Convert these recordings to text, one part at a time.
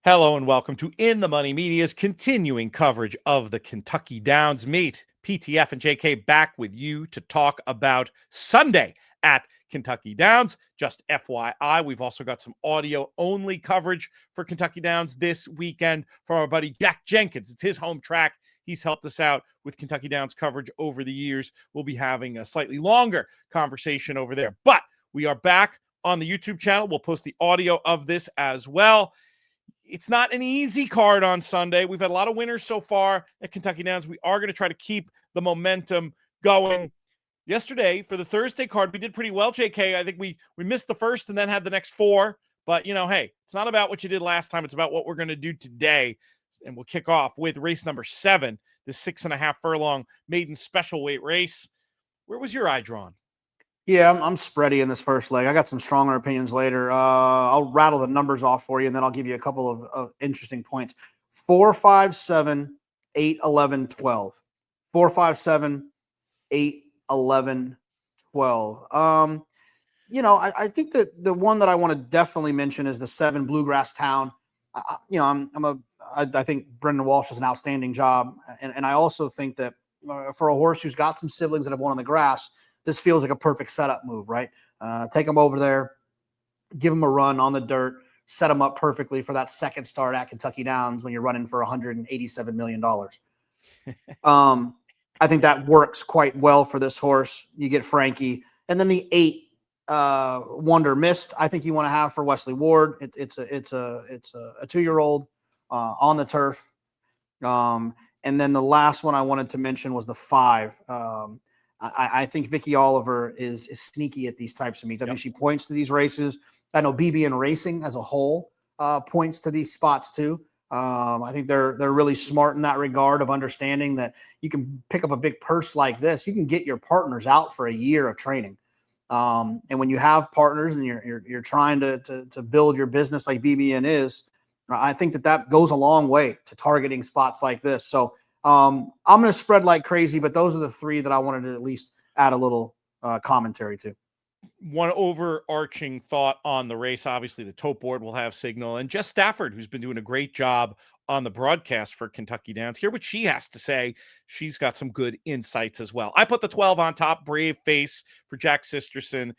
Hello and welcome to In the Money Media's continuing coverage of the Kentucky Downs meet. PTF and JK back with you to talk about Sunday at Kentucky Downs. Just FYI, we've also got some audio-only coverage for Kentucky Downs this weekend from our buddy Jack Jenkins. It's his home track. He's helped us out with Kentucky Downs coverage over the years. We'll be having a slightly longer conversation over there. But we are back on the YouTube channel. We'll post the audio of this as well. It's not an easy card on Sunday. We've had a lot of winners so far at Kentucky Downs. We are going to try to keep the momentum going. Yesterday, for the Thursday card, we did pretty well, JK. I think we missed the first and then had the next four. But, hey, it's not about what you did last time. It's about what we're going to do today. And we'll kick off with race number 7, the 6.5 furlong maiden special weight race. Where was your eye drawn? Yeah, I'm spready in this first leg. I got some stronger opinions later. I'll rattle the numbers off for you, and then I'll give you a couple of interesting points. 4, 5, 7, 8, 11, 12. 4, 5, 7, 8, 11, 12. I think that the one that I want to definitely mention is the 7 Bluegrass Town. I think Brendan Walsh does an outstanding job, and I also think that for a horse who's got some siblings that have won on the grass, this feels like a perfect setup move, right? Take them over there, give them a run on the dirt, set them up perfectly for that second start at Kentucky Downs when you're running for $187 million. I think that works quite well for this horse. You get Frankie. And then the 8 Wonder Mist, I think you want to have for Wesley Ward. It's a 2-year-old on the turf. And then the last one I wanted to mention was the 5. I think Vicky Oliver is sneaky at these types of meets. I think she points to these races. I know BBN Racing as a whole points to these spots too. I think they're really smart in that regard of understanding that you can pick up a big purse like this. You can get your partners out for a year of training. And when you have partners and you're trying to build your business like BBN is, I think that goes a long way to targeting spots like this. So I'm going to spread like crazy, but those are the 3 that I wanted to at least add a little commentary to. One overarching thought on the race, obviously the tote board will have signal, and Jess Stafford, who's been doing a great job on the broadcast for Kentucky Downs. Hear what she has to say. She's got some good insights as well. I put the 12 on top. Brave face for Jack Sisterson.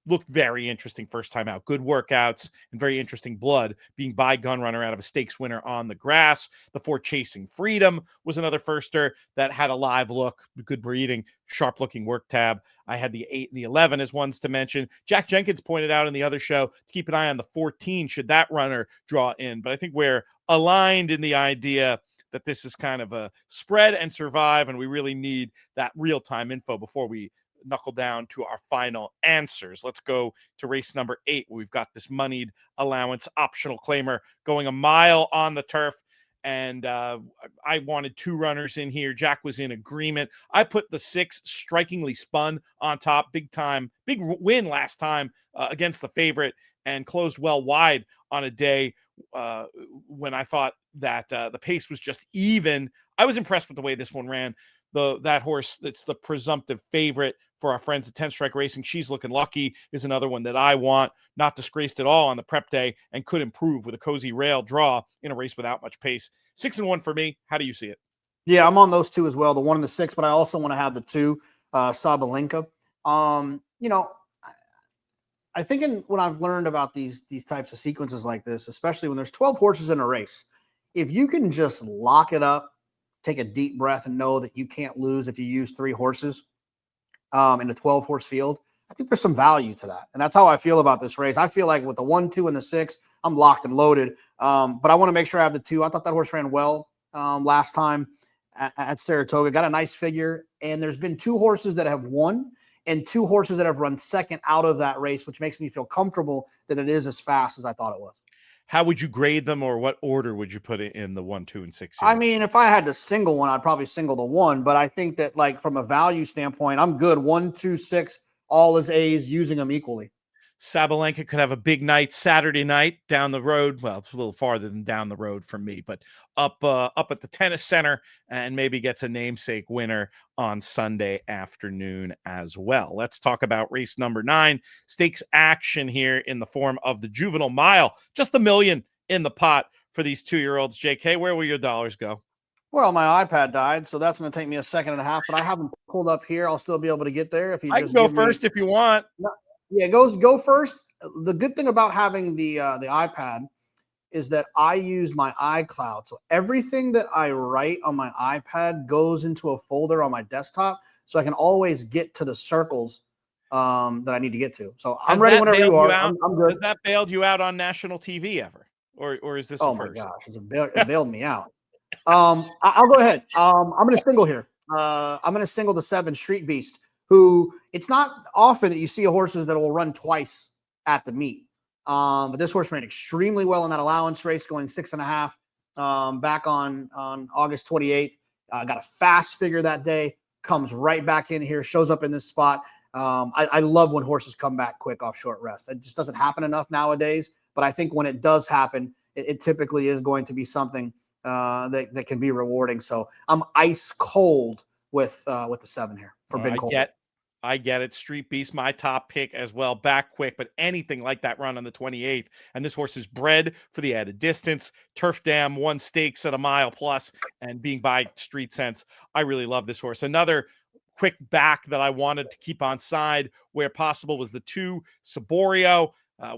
Looked very interesting first time out. Good workouts and very interesting blood being by gun runner out of a stakes winner on the grass. The 4 Chasing Freedom was another firster that had a live look, good breeding, sharp looking work tab. I had the 8 and the 11 as ones to mention. Jack Jenkins pointed out in the other show to keep an eye on the 14 should that runner draw in. But I think we're aligned in the idea that this is kind of a spread and survive, and we really need that real-time info before we knuckle down to our final answers. Let's go to race number 8. We've got this moneyed allowance optional claimer going a mile on the turf. And I wanted 2 runners in here. Jack was in agreement. I put the 6 Strikingly Spun on top. Big win last time against the favorite and closed well wide on a day when I thought that the pace was just even. I was impressed with the way this one ran. That horse that's the presumptive favorite for our friends at 10 Strike Racing, She's Looking Lucky, is another one that I want. Not disgraced at all on the prep day and could improve with a cozy rail draw in a race without much pace. 6-1 for me. How do you see it? Yeah, I'm on those 2 as well, the 1 and the 6, but I also want to have the 2 Sabalenka. I think when I've learned about these types of sequences like this, especially when there's 12 horses in a race, if you can just lock it up, take a deep breath and know that you can't lose if you use 3 horses in a 12-horse field, I think there's some value to that. And that's how I feel about this race. I feel like with the 1, 2, and the 6, I'm locked and loaded. But I want to make sure I have the 2. I thought that horse ran well last time at Saratoga. Got a nice figure. And there's been 2 horses that have won and 2 horses that have run second out of that race, which makes me feel comfortable that it is as fast as I thought it was. How would you grade them, or what order would you put it in the 1, 2, and 6? I mean, if I had to single one, I'd probably single the 1. But I think that, like, from a value standpoint, I'm good. 1, 2, 6, all as A's, using them equally. Sabalenka could have a big night Saturday night down the road. Well, it's a little farther than down the road from me, but up at the tennis center, and maybe gets a namesake winner on Sunday afternoon as well. Let's talk about race number 9. Stakes action here in the form of the Juvenile Mile. Just $1 million in the pot for these 2-year-olds. JK, where will your dollars go? Well, my iPad died, so that's going to take me a second and a half, but I have them pulled up here. I'll still be able to get there if you I can just go give me. first if you want. No, yeah, go first. The good thing about having the iPad is that I use my iCloud. So everything that I write on my iPad goes into a folder on my desktop, so I can always get to the circles that I need to get to. So I'm Has ready that whenever bailed you you are. out? I'm good. Has that bailed you out on national TV ever? Or is this a Oh my first? gosh, it bailed me out. I'll go ahead. I'm going to single here. I'm going to single the 7 Street Beast, who it's not often that you see a horses that will run twice at the meet. But this horse ran extremely well in that allowance race, going 6.5 back on August 28th. Got a fast figure that day, comes right back in here, shows up in this spot. I love when horses come back quick off short rest. It just doesn't happen enough nowadays. But I think when it does happen, it typically is going to be something that can be rewarding. So I'm ice cold with the 7 here for Ben Colby. I get it. Street Beast, my top pick as well. Back quick, but anything like that run on the 28th. And this horse is bred for the added distance. Turf Dam won stakes at a mile plus, and being by Street Sense, I really love this horse. Another quick back that I wanted to keep on side where possible was the 2 Saborio.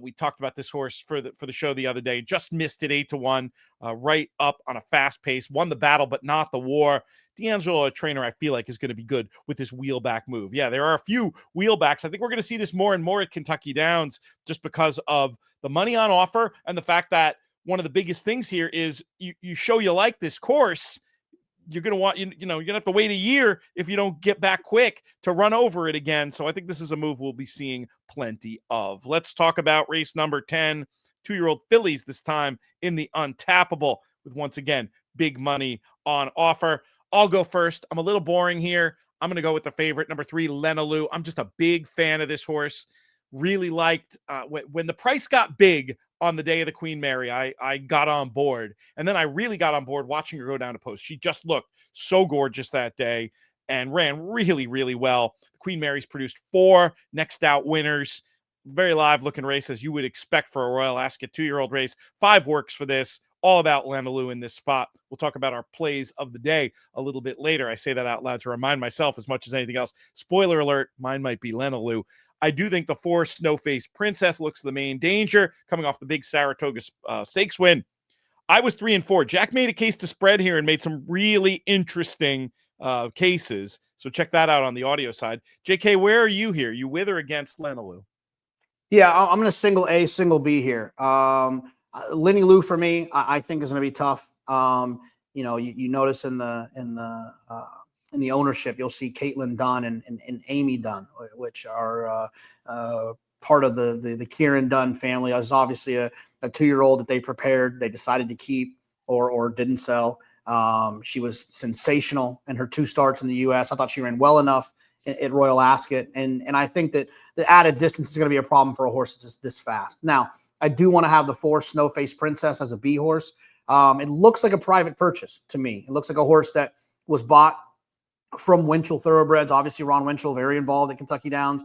We talked about this horse for the show the other day. Just missed it 8-1, right up on a fast pace. Won the battle, but not the war. D'Angelo, a trainer, I feel like is going to be good with this wheelback move. Yeah, there are a few wheelbacks. I think we're going to see this more and more at Kentucky Downs just because of the money on offer and the fact that one of the biggest things here is you show you like this course. You're going to want, you're going to have to wait a year if you don't get back quick to run over it again. So I think this is a move we'll be seeing plenty of. Let's talk about race number 10, 2-year-old fillies this time in the Untappable with, once again, big money on offer. I'll go first. I'm a little boring here. I'm going to go with the favorite, number 3, Lenaloo. I'm just a big fan of this horse. Really liked when the price got big on the day of the Queen Mary, I got on board. And then I really got on board watching her go down to post. She just looked so gorgeous that day and ran really, really well. The Queen Mary's produced 4 next out winners. Very live looking race as you would expect for a Royal Ascot 2-year-old race. 5 works for this. All about Lenaloo in this spot. We'll talk about our plays of the day a little bit later. I say that out loud to remind myself as much as anything else. Spoiler alert, mine might be Lenaloo. I do think the 4 Snowface Princess looks the main danger coming off the big Saratoga Stakes win. I was 3-4. Jack made a case to spread here and made some really interesting cases. So check that out on the audio side. JK, where are you here? You with or against Lenaloo? Yeah, I'm going to single A, single B here. Lenny Lou for me, I think is going to be tough. You notice in the ownership, you'll see Caitlin Dunn and Amy Dunn, which are part of the Kieran Dunn family. It's obviously a 2-year-old that they prepared, they decided to keep or didn't sell. She was sensational in her 2 starts in the U.S. I thought she ran well enough at Royal Ascot, and I think that the added distance is going to be a problem for a horse that's this fast. Now, I do want to have the 4 Snowface Princess as a B horse. It looks like a private purchase to me. It looks like a horse that was bought from Winchell Thoroughbreds. Obviously, Ron Winchell, very involved at Kentucky Downs.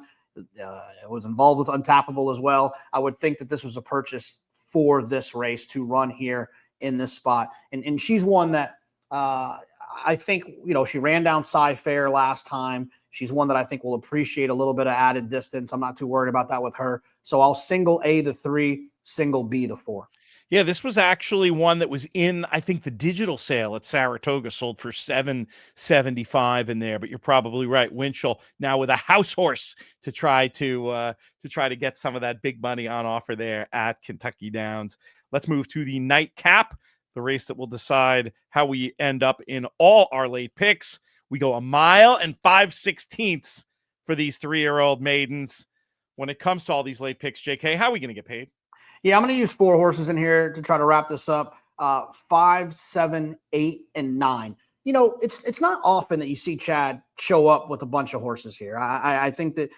Was involved with Untappable as well. I would think that this was a purchase for this race to run here in this spot. And she's one that I think, she ran down Cy-Fair last time. She's one that I think will appreciate a little bit of added distance. I'm not too worried about that with her. So I'll single A the 3, single B the 4. Yeah, this was actually one that was in, I think, the digital sale at Saratoga, sold for $775 in there. But you're probably right. Winchell now with a house horse to try to get some of that big money on offer there at Kentucky Downs. Let's move to the nightcap, the race that will decide how we end up in all our late picks. We go 1 mile and 5/16 for these 3-year-old maidens. When it comes to all these late picks, JK, how are we going to get paid? Yeah, I'm going to use 4 horses in here to try to wrap this up. 5, 7, 8, and 9. It's not often that you see Chad show up with a bunch of horses here. I think that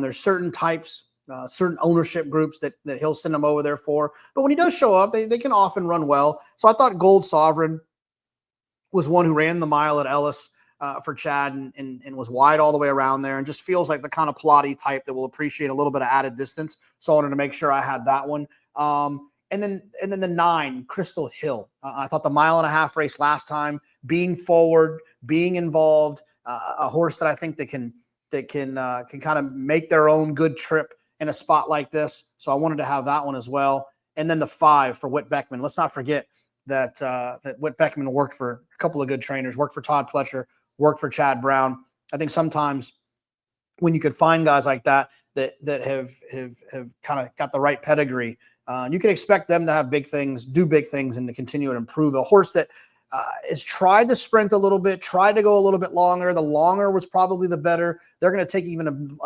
there's certain types, certain ownership groups that he'll send them over there for. But when he does show up, they can often run well. So I thought Gold Sovereign was one who ran the mile at Ellis for Chad and was wide all the way around there and just feels like the kind of plotty type that will appreciate a little bit of added distance. So I wanted to make sure I had that one. And then the 9, Crystal Hill. I thought the 1.5 mile race last time, being forward, being involved, a horse that I think that can kind of make their own good trip in a spot like this. So I wanted to have that one as well. And then the 5 for Whit Beckman. Let's not forget that that Whit Beckman worked for a couple of good trainers, worked for Todd Pletcher, worked for Chad Brown. I think sometimes when you could find guys like that have kind of got the right pedigree, you can expect them to have big things, do big things, and to continue to improve. A horse that has tried to sprint a little bit, tried to go a little bit longer. The longer was probably the better. They're going to take even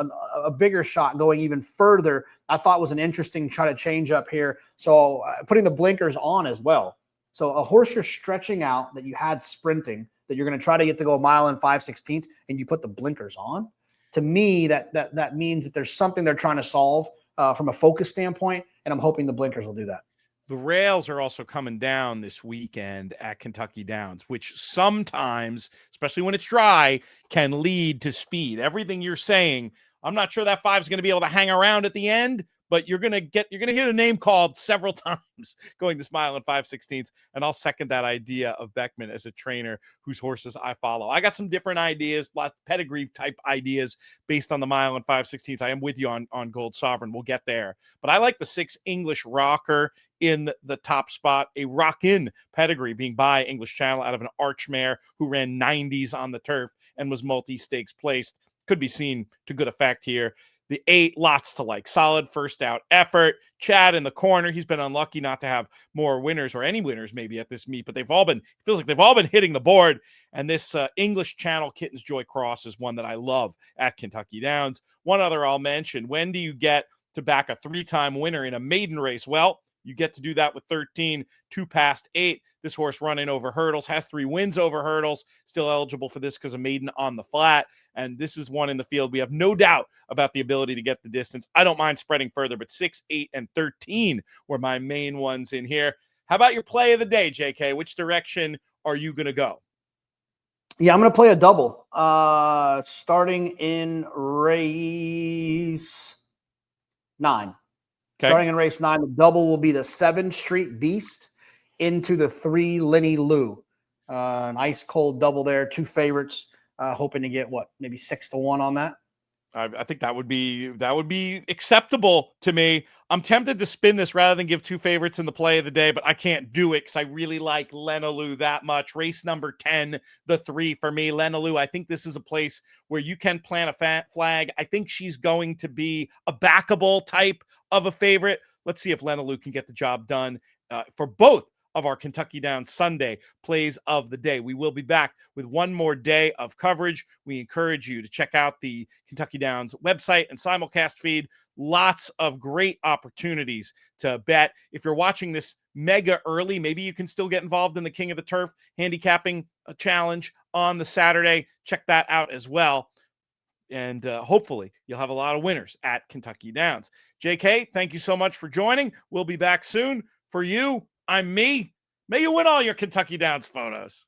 a bigger shot going even further. I thought was an interesting try to change up here. So putting the blinkers on as well. So a horse you're stretching out that you had sprinting, that you're going to try to get to go 1 mile and 5/16, and you put the blinkers on. To me, that means that there's something they're trying to solve from a focus standpoint, and I'm hoping the blinkers will do that. The rails are also coming down this weekend at Kentucky Downs, which sometimes, especially when it's dry, can lead to speed. Everything you're saying, I'm not sure that 5 is going to be able to hang around at the end, but you're going to hear the name called several times going this 1 mile and 5/16. And I'll second that idea of Beckman as a trainer whose horses I follow. I got some different ideas, pedigree type ideas based on the 1 mile and 5/16. I am with you on Gold Sovereign. We'll get there. But I like the 6 English Rocker in the top spot, a Rock-In pedigree being by English Channel out of an Arch mare who ran 90s on the turf and was multi-stakes placed. Could be seen to good effect here. The 8, lots to like. Solid first out effort. Chad in the corner. He's been unlucky not to have more winners or any winners maybe at this meet, but feels like they've all been hitting the board. And this English Channel Kitten's Joy Cross is one that I love at Kentucky Downs. One other I'll mention. When do you get to back a 3-time winner in a maiden race? Well, you get to do that with 13, 2 past 8. This horse running over hurdles, has 3 wins over hurdles, still eligible for this because of maiden on the flat. And this is one in the field. We have no doubt about the ability to get the distance. I don't mind spreading further, but 6, 8, and 13 were my main ones in here. How about your play of the day, JK? Which direction are you going to go? Yeah, I'm going to play a double starting in race 9. Okay. Starting in race 9, the double will be the 7 Street Beast into the 3 Lenny Lou. An ice cold double there, 2 favorites. Hoping to get maybe 6-1 on that. I think that would be acceptable to me. I'm tempted to spin this rather than give 2 favorites in the play of the day, but I can't do it because I really like Lenaloo that much. Race number 10, the 3 for me. Lenaloo, I think this is a place where you can plant a flag. I think she's going to be a backable type of a favorite. Let's see if Lenaloo can get the job done for both of our Kentucky Downs Sunday plays of the day. We will be back with one more day of coverage. We encourage you to check out the Kentucky Downs website and simulcast feed. Lots of great opportunities to bet. If you're watching this mega early, maybe you can still get involved in the King of the Turf handicapping challenge on the Saturday. Check that out as well. And hopefully you'll have a lot of winners at Kentucky Downs. JK, thank you so much for joining. We'll be back soon. For you, I'm me. May you win all your Kentucky Downs photos.